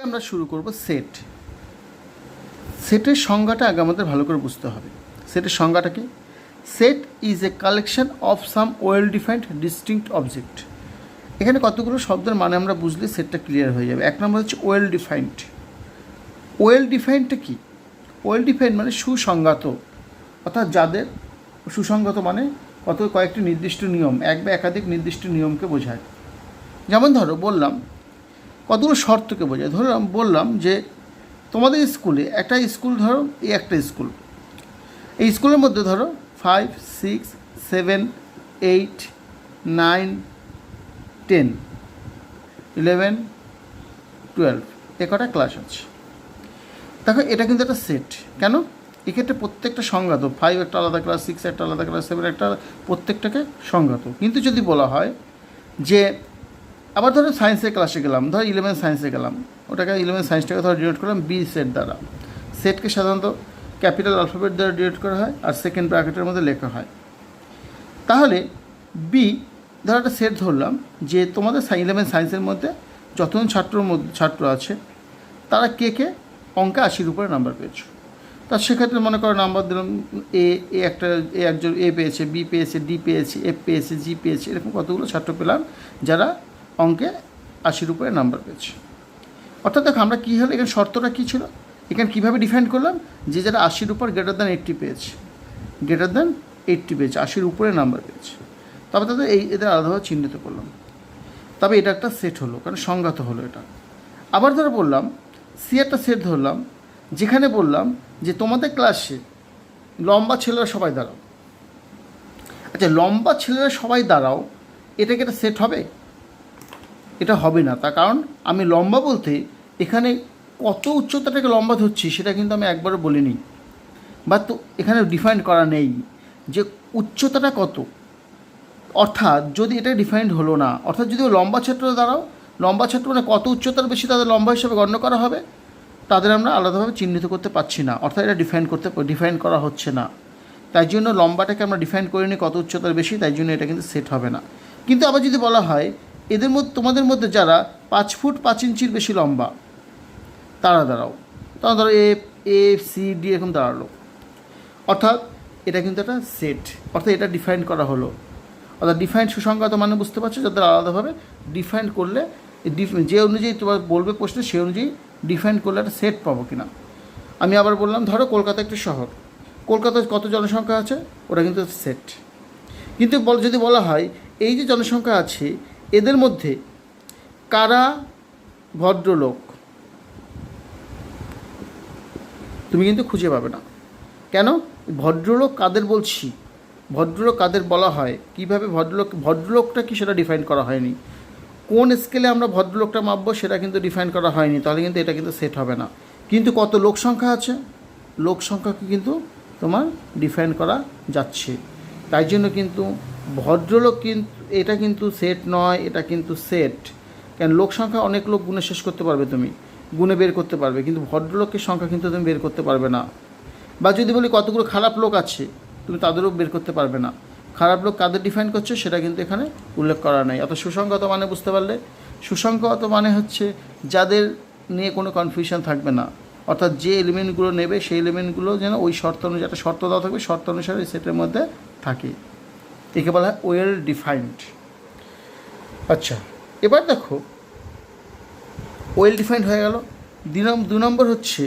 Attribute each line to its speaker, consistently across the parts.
Speaker 1: আমরা শুরু করব সেট। সেটের সংজ্ঞাটা আগে আমাদের ভালো করে বুঝতে হবে। সেটের সংজ্ঞাটা কি? Set is a collection of some well defined distinct object. এখানে কতগুলো শব্দের মানে আমরা বুঝলে সেটটা ক্লিয়ার হয়ে যাবে। এক নম্বর হচ্ছে ওয়েল ডিফাইন্ড। ওয়েল ডিফাইন্ডটা কি? ওয়েল ডিফাইন্ড মানে সুসংজ্ঞাত, অর্থাৎ যাদের সুসংগত মানে কয়েকটি নির্দিষ্ট নিয়ম, এক বা একাধিক নির্দিষ্ট নিয়মকে বোঝায়। যেমন ধরো বললাম কতগুলো শর্তকে বোঝায়। বললাম যে তোমাদের স্কুলে একটা স্কুল, ধরো এই একটা স্কুল, এই স্কুলের মধ্যে ধরো 5, 6, 7, 8, 9, 10, 11, 12 এ কটা ক্লাস আছে। দেখো এটা কিন্তু একটা সেট। কেন? এক্ষেত্রে প্রত্যেকটা সংজ্ঞাত, 5 একটা আলাদা ক্লাস, 6 একটা আলাদা ক্লাস, 7 একটা, প্রত্যেকটাকে সংজ্ঞাত। কিন্তু যদি বলা হয় যে আবার ধরো সায়েন্সের ক্লাসে গেলাম, ধরো 11 সায়েন্সে গেলাম, ওটাকে 11 সায়েন্সটাকে ধরো ডিনোট করলাম বি সেট দ্বারা। সেটকে সাধারণত ক্যাপিটাল অ্যালফাবেট দ্বারা ডিনোট করা হয় আর সেকেন্ড ব্র্যাকেটের মধ্যে লেখা হয়। তাহলে বি ধরো একটা সেট ধরলাম যে তোমাদের 11 সায়েন্সের মধ্যে যতজন ছাত্র আছে তারা কে অঙ্কে 80-র উপরে নাম্বার পেয়েছো। তার সেক্ষেত্রে মনে করো নাম্বার দিলাম একজন এ পেয়েছে, বি পেয়েছে, ডি পেয়েছে, এফ পেয়েছে, জি পেয়েছে, এরকম কতগুলো ছাত্র পেলাম যারা অঙ্কে 80-র উপরে নাম্বার পেয়েছে। অর্থাৎ দেখো আমরা কী হলো, এখানে শর্তটা কী ছিল, এখানে কীভাবে ডিফাইন করলাম যে যারা 80-র উপর গ্রেটার দ্যান 80 পেয়েছে, 80-র উপরে নাম্বার পেয়েছে, তবে তাদের এদের আলাদাভাবে চিহ্নিত করলাম। তবে এটা একটা সেট হলো, কারণ সংজ্ঞাত হলো এটা। আবার ধরো বললাম সি একটা সেট ধরলাম যেখানে বললাম যে তোমাদের ক্লাসে লম্বা ছেলেরা সবাই দাঁড়াও। আচ্ছা, লম্বা ছেলেরা সবাই দাঁড়াও, এটা কি একটা সেট হবে? এটা হবে না। তার কারণ আমি লম্বা বলতে এখানে কত উচ্চতাটাকে লম্বা ধরছি সেটা কিন্তু আমি একবারও বলিনি, বা তো এখানে ডিফাইন করা নেই যে উচ্চতাটা কত। অর্থাৎ যদি এটা ডিফাইন্ড হলো না, অর্থাৎ যদি লম্বা ছাত্র দাঁড়াও, লম্বা ছাত্র মানে কত উচ্চতার বেশি তাদের লম্বা হিসাবে গণ্য করা হবে, তাদের আমরা আলাদাভাবে চিহ্নিত করতে পারছি না, অর্থাৎ এটা ডিফাইন করা হচ্ছে না। তাই জন্য লম্বাটাকে আমরা ডিফাইন করিনি কত উচ্চতার বেশি, তাই জন্য এটা কিন্তু সেট হবে না। কিন্তু আবার যদি বলা হয় এদের মধ্যে তোমাদের মধ্যে যারা 5 ফুট 5 ইঞ্চির বেশি লম্বা তারা দাঁড়াও, তারা ধরো এ সি ডি এরকম দাঁড়ালো, অর্থাৎ এটা কিন্তু একটা সেট, অর্থাৎ এটা ডিফাইন করা হলো। অর্থাৎ ডিফাইন সুসংজ্ঞাত মানে বুঝতে পারছো, যাদের আলাদাভাবে ডিফাইন করলে যে অনুযায়ী তোমার বলবে প্রশ্নে সেই অনুযায়ী ডিফাইন করলে একটা সেট পাবো কিনা। আমি আবার বললাম ধরো কলকাতা একটি শহর, কলকাতায় কত জনসংখ্যা আছে, ওটা কিন্তু সেট। কিন্তু যদি বলা হয় এই যে জনসংখ্যা আছে এদের মধ্যে কারা ভদ্রলোক, তুমি কিন্তু খুঁজে পাবে না। কেন? ভদ্রলোক কাদের বলছি, ভদ্রলোক কাদের বলা হয়, কীভাবে ভদ্রলোকটা কি সেটা ডিফাইন করা হয়নি, কোন স্কেলে আমরা ভদ্রলোকটা মাপবো সেটা কিন্তু ডিফাইন করা হয়নি, তাহলে কিন্তু এটা কিন্তু সেট হবে না। কিন্তু কত লোক সংখ্যা আছে, লোক সংখ্যাকে কিন্তু তোমার ডিফাইন করা যাচ্ছে। তাই জন্য কিন্তু ভদ্রলোক কিন্তু এটা কিন্তু সেট নয়, এটা কিন্তু সেট। কেন? লোক সংখ্যা অনেক লোক গুণে শেষ করতে পারবে, তুমি গুণে বের করতে পারবে, কিন্তু ভদ্রলোকের সংখ্যা কিন্তু তুমি বের করতে পারবে না। বা যদি বলি কতগুলো খারাপ লোক আছে, তুমি তাদেরও বের করতে পারবে না। খারাপ লোক কাদের ডিফাইন করছে সেটা কিন্তু এখানে উল্লেখ করা নাই। অত সুসংগত মানে বুঝতে পারলে, সুসংগত মানে হচ্ছে যাদের নিয়ে কোনো কনফিউশন থাকবে না, অর্থাৎ যে এলিমেন্টগুলো নেবে সেই এলিমেন্টগুলো যেন ওই শর্ত অনুযায়ী, একটা শর্ত দেওয়া থাকবে, শর্ত অনুসারে সেটের মধ্যে থাকে, একে বলা হয় ওয়েল ডিফাইন্ড। আচ্ছা, এবার দেখো ওয়েল ডিফাইন্ড হয়ে গেল। 2 নম্বর হচ্ছে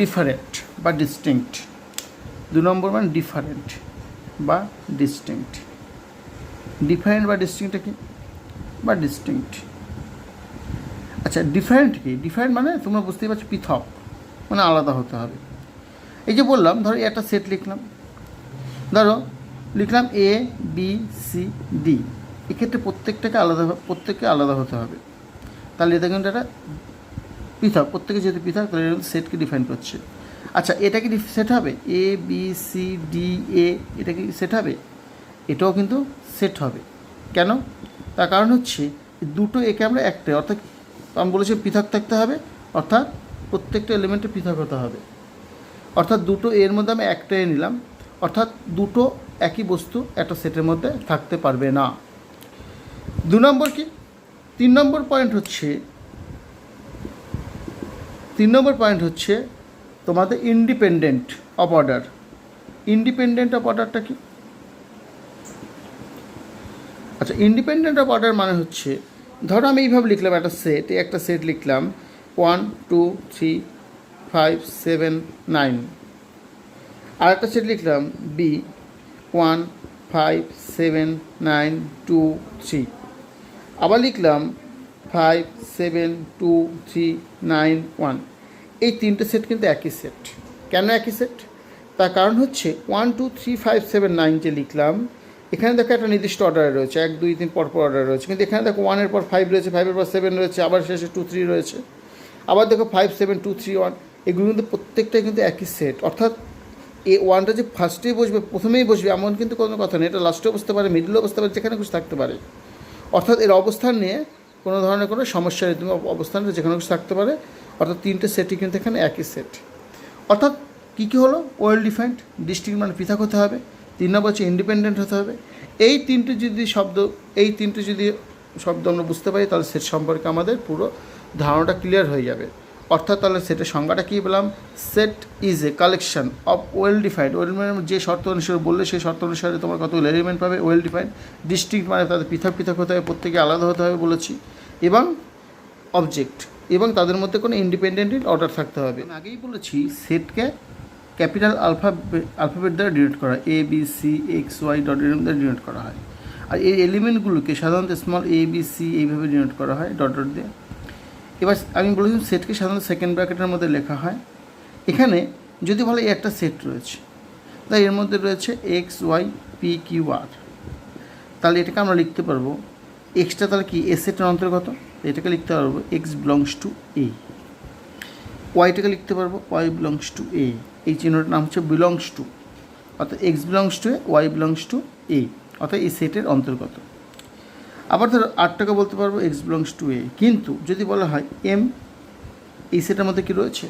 Speaker 1: ডিফারেন্ট বা ডিস্টিংক্ট। 2 নম্বর মানে ডিফারেন্ট বা ডিস্টিংক্ট। ডিফারেন্ট বা ডিস্টিংক্টটা কি? বা ডিস্টিংক্ট। আচ্ছা, ডিফারেন্ট কি? ডিফারেন্ট মানে তোমরা বুঝতেই পারছো, পৃথক মানে আলাদা হতে হবে। এই যে বললাম ধরো একটা সেট লিখলাম, ধরো লিখলাম এ বি সি ডি, এক্ষেত্রে প্রত্যেককে আলাদা হতে হবে, তাহলে এটা কিন্তু একটা পৃথক, প্রত্যেকে যেহেতু পৃথক তাহলে সেটকে ডিফাইন করছে। আচ্ছা, এটা কি সেট হবে? এ বি সি ডি এ, এটা কি সেট হবে? এটাও কিন্তু সেট হবে। কেন? তার কারণ হচ্ছে দুটো একে আমরা একটা, অর্থাৎ তো আমি বলেছি পৃথক থাকতে হবে, অর্থাৎ প্রত্যেকটা এলিমেন্টে পৃথক হতে হবে। অর্থাৎ দুটো এর মধ্যে আমি একটা এ নিলাম, অর্থাৎ দুটো একই বস্তু একটা সেটের মধ্যে থাকতে পারবে না। 2 নম্বর কি, 3 নম্বর পয়েন্ট হচ্ছে তোমাদের independent of order. Independent of অর্ডারটা কি? আচ্ছা, ইন্ডিপেন্ডেন্ট অফ অর্ডার মানে হচ্ছে, ধরো আমি এইভাবে লিখলাম একটা সেট লিখলাম 1 2 3 5 7 9, আর একটা সেট লিখলাম বি 1 5 7 9 2 3, আবার লিখলাম 5 7 2 3 9 1। এই তিনটে সেট কিন্তু একই সেট। কেন একই সেট? তার কারণ হচ্ছে 1 2 3 5 7 9 যে লিখলাম, এখানে দেখো একটা নির্দিষ্ট অর্ডারে রয়েছে, 1 2 3 পরপর অর্ডার রয়েছে, কিন্তু এখানে দেখো 1-এর পর 5 রয়েছে, 5-এর পর 7 রয়েছে, আবার শেষে 2 3 রয়েছে, আবার দেখো 5 7 2 3 1। এগুলো কিন্তু প্রত্যেকটাই কিন্তু একই সেট। অর্থাৎ এই 1টা যে ফার্স্টেই বসবে, প্রথমেই বসবে এমন কিন্তু কোনো কথা নেই। এটা লাস্টেও বসতে পারে, মিডলেও বসতে পারে, যেখানে খুশি থাকতে পারে। অর্থাৎ এর অবস্থান নিয়ে কোনো ধরনের কোনো সমস্যা নেই, তুমি অবস্থানটা যেখানে খুশি থাকতে পারে। অর্থাৎ তিনটে সেটই কিন্তু এখানে একই সেট। অর্থাৎ কী কী হলো? ওয়েল ডিফাইন্ড, ডিস্টিংক্ট মানে পৃথক হতে হবে। 3 নম্বর হচ্ছে ইন্ডিপেন্ডেন্ট হতে হবে। এই তিনটে যদি শব্দ আমরা বুঝতে পারি, তাহলে সেট সম্পর্কে আমাদের পুরো ধারণাটা ক্লিয়ার হয়ে যাবে। অর্থাৎ তাহলে সেটের সংজ্ঞাটা কী বললাম? Set is a collection of well defined. Well মানে যে শর্ত অনুসারে বললে সেই শর্ত অনুসারে তোমার কতগুলো এলিমেন্ট পাবে। ওয়েল ডিফাইন্ড, ডিস্টিংক্ট মানে তাদের পৃথক পৃথক হতে হবে, প্রত্যেকে আলাদা হতে হবে বলেছি, এবং অবজেক্ট, এবং তাদের মধ্যে কোনো ইন্ডিপেন্ডেন্ট অর্ডার থাকতে হবে। আমি আগেই বলেছি সেটকে ক্যাপিটাল আলফাবেট দ্বারা ডিনোট করা হয়, A B C X Y dot এর দ্বারা ডিনোট করা হয়। আর এই এলিমেন্টগুলোকে সাধারণত স্মল এ বি সি এইভাবে ডিনোট করা হয় ডট ডট দিয়ে। এবার আমি বলেছিলাম সেটকে সাধারণত সেকেন্ড ব্র্যাকেটের মধ্যে লেখা হয়। এখানে যদি বলে একটা সেট রয়েছে, তাই এর মধ্যে রয়েছে x Y P Q R, তাহলে এটাকে আমরা লিখতে পারবো এক্সটা তাহলে কি এ সেটের অন্তর্গত, এটাকে লিখতে পারবো এক্স বিলংস টু এ। ওয়াইটাকে লিখতে পারবো ওয়াই বিলংস টু এ। এই চিহ্নটার নাম হচ্ছে বিলংস টু, অর্থাৎ X belongs to A, Y belongs to A, অর্থাৎ এই সেটের অন্তর্গত। আবার ধরো আরটাকে বলতে পারবো এক্স বিলংস টু এ। কিন্তু যদি বলা হয় এম এই সেটের মধ্যে কি রয়েছে?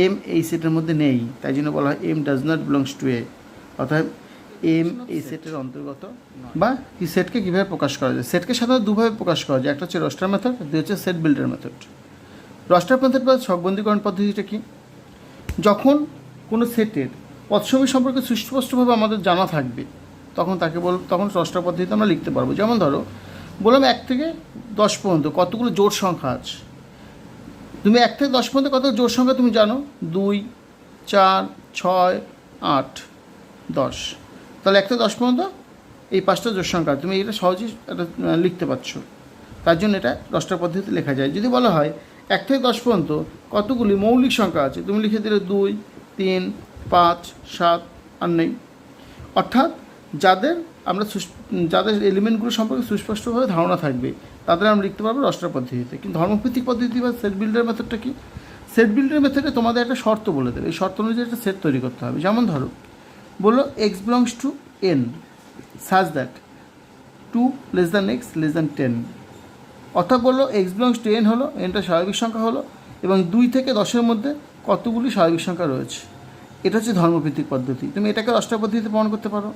Speaker 1: এম এই সেটের মধ্যে নেই, তাই জন্য বলা হয় M does not belongs to A, অর্থাৎ এম এই সেটের অন্তর্গত। বা এই সেটকে কীভাবে প্রকাশ করা যায়? সেটকে সাধারণত দুভাবে প্রকাশ করা যায়, একটা হচ্ছে রস্টার মেথড, দুই হচ্ছে set builder method. Roaster method বা ছকবন্দীকরণ পদ্ধতিটা কি? যখন কোনো সেটের পদসমূহ সম্পর্কে সুস্পষ্টভাবে আমাদের জানা থাকবে, তখন রস্টার পদ্ধতিতে আমরা লিখতে পারবো। যেমন ধরো বললাম 1 থেকে 10 পর্যন্ত কতগুলো জোড় সংখ্যা আছে। তুমি 1 থেকে 10 পর্যন্ত কত জোড় সংখ্যা তুমি জানো? 2 4 6 8 10। তাহলে 1 থেকে 10 পর্যন্ত এই 5টা জোড় সংখ্যা তুমি এটা সহজেই এটা লিখতে পারছো, তার জন্য এটা রস্টার পদ্ধতিতে লেখা যায়। যদি বলা হয় 1 থেকে 10 পর্যন্ত কতগুলি মৌলিক সংখ্যা আছে, তুমি লিখে দিলে 2 3 5 7 আর নেই। অর্থাৎ যাদের এলিমেন্টগুলো সম্পর্কে সুস্পষ্টভাবে ধারণা থাকবে, তাদের আমরা লিখতে পারবো রস্টার পদ্ধতিতে। কিন্তু ধর্মভিত্তিক পদ্ধতি বা সেট বিল্ডার মেথডটা কি? সেট বিল্ডার মেথডে তোমাদের একটা শর্ত বলে দেবে, এই শর্ত অনুযায়ী একটা সেট তৈরি করতে হবে। যেমন ধরো বললো এক্স বিলংস টু এন সাজ that 2 less than x less than 10। অর্থাৎ বললো এক্স বিলংস টু এন হলো, এনটা স্বাভাবিক সংখ্যা হলো, এবং 2 থেকে 10-এর মধ্যে কতগুলি স্বাভাবিক সংখ্যা রয়েছে। এটা হচ্ছে ধর্মভিত্তিক পদ্ধতি। তুমি এটাকে রস্টার পদ্ধতিতে প্রমাণ করতে পারো।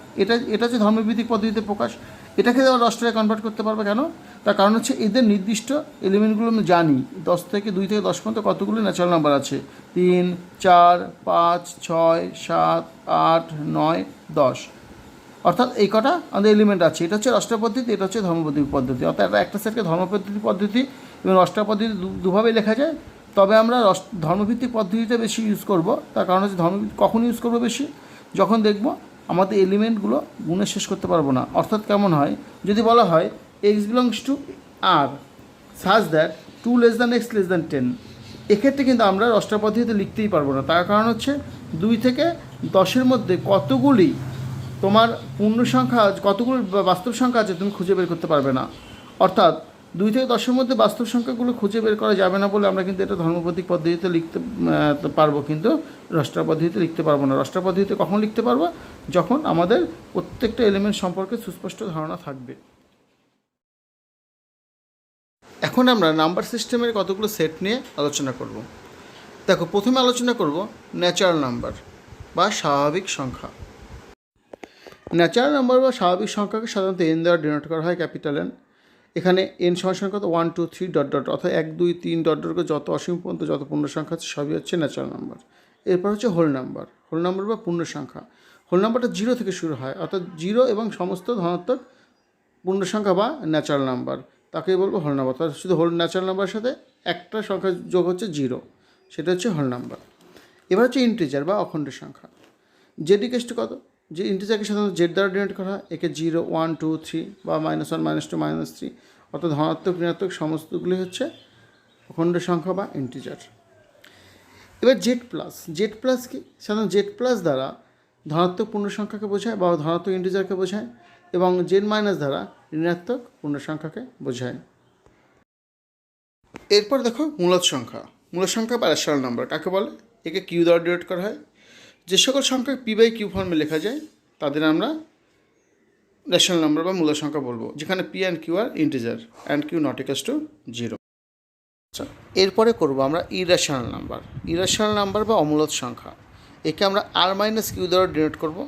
Speaker 1: এটা হচ্ছে ধর্মভিত্তিক পদ্ধতিতে প্রকাশ। এটাকে আবার রস্টারে কনভার্ট করতে পারবে। কেন? তার কারণ হচ্ছে এদের নির্দিষ্ট এলিমেন্টগুলো আমি জানি, 2 থেকে 10 পর্যন্ত কতগুলো ন্যাচারাল নাম্বার আছে, 3 4 5 6 7 8 9 10। অর্থাৎ এই কটা আমাদের এলিমেন্ট আছে। এটা হচ্ছে রস্টার পদ্ধতি, এটা হচ্ছে ধর্মভিত্তিক পদ্ধতি। অর্থাৎ একটা সেটকে ধর্মভিত্তিক পদ্ধতি এবং রস্টার পদ্ধতি দুভাবেই লেখা যায়। তবে আমরা ধর্মভিত্তিক পদ্ধতিটা বেশি ইউজ করব। তার কারণ হচ্ছে কখন ইউজ করবো বেশি? যখন দেখব আমাদের এলিমেন্টগুলো গুণে শেষ করতে পারবো না। অর্থাৎ কেমন হয়? যদি বলা হয় x belongs to R such that 2 less than x less than 10, এক্ষেত্রে কিন্তু আমরা রস্টার পদ্ধতিতে লিখতেই পারবো না। তার কারণ হচ্ছে 2 থেকে 10-এর মধ্যে কতগুলি তোমার পূর্ণ সংখ্যা, কতগুলো বাস্তব সংখ্যা আছে তুমি খুঁজে বের করতে পারবে না। অর্থাৎ 2 থেকে 10-এর মধ্যে বাস্তব সংখ্যাগুলো খুঁজে বের করা যাবে না বলে আমরা কিন্তু এটা ধর্মভিত্তিক পদ্ধতিতে লিখতে পারবো, কিন্তু রস্টার পদ্ধতিতে লিখতে পারবো না। রস্টার পদ্ধতিতে কখন লিখতে পারবো? যখন আমাদের প্রত্যেকটা এলিমেন্ট সম্পর্কে সুস্পষ্ট ধারণা থাকবে। এখন আমরা নাম্বার সিস্টেমের কতগুলো সেট নিয়ে আলোচনা করব। দেখো, প্রথমে আলোচনা করব ন্যাচারাল নাম্বার বা স্বাভাবিক সংখ্যা। ন্যাচারাল নাম্বার বা স্বাভাবিক সংখ্যাকে সাধারণত এন দ্বারা ডিনোট করা হয়, ক্যাপিটাল এন। এখানে এন সমান কত 1 2 3 ডট ডট, অর্থাৎ 1 2 3 ডট ডট করে যত অসীম পর্যন্ত যত পূর্ণ সংখ্যা আছে সবই হচ্ছে ন্যাচারাল নাম্বার। এরপর হচ্ছে হোল নাম্বার। হোল নাম্বার বা পূর্ণ সংখ্যা। হোল নাম্বারটা 0 থেকে শুরু হয়, অর্থাৎ 0 এবং সমস্ত ধনাত্মক পূর্ণ সংখ্যা বা ন্যাচারাল নাম্বার, তাকেই বলবো হোল নাম্বার। তার শুধু হোল ন্যাচারাল নাম্বারের সাথে একটা সংখ্যা যোগ হচ্ছে 0, সেটা হচ্ছে হোল নাম্বার। এবার হচ্ছে ইন্টিজার বা অখণ্ড সংখ্যা। জেড ইকুয়াল টু কত? যে ইন্টিজারকে সাধারণত জেড দ্বারা ডিনোট করা হয়। একে 0 1 2 3 বা -1 -2 -3, অর্থাৎ ধনাত্মক ঋণাত্মক সমস্তগুলি হচ্ছে অখণ্ড সংখ্যা বা ইন্টিজার। এবার জেড প্লাস। জেড প্লাস কি? সাধারণত জেড প্লাস দ্বারা ধনাত্মক পূর্ণ সংখ্যাকে বোঝায় বা ধনাত্মক ইন্টিজারকে বোঝায়, এবং জেড মাইনাস দ্বারা ঋণাত্মক পূর্ণ সংখ্যাকে বোঝায়। এরপর দেখো মূলদ সংখ্যা। মূলদ সংখ্যা বা রেশনাল নাম্বার কাকে বলে? একে কিউ দ্বারা ডিনোট করা হয়। যে সকল সংখ্যা পি বাই কিউ ফর্মে লেখা যায় তাদের আমরা রেশনাল নাম্বার বা মূলদ সংখ্যা বলবো, যেখানে p and q are integer and q not equals to 0। আচ্ছা, এরপরে করবো আমরা ইরেশনাল নাম্বার। ইরেশনাল নাম্বার বা অমূলদ সংখ্যা, একে আমরা আর মাইনাস কিউ দ্বারা ডিনোট করবো।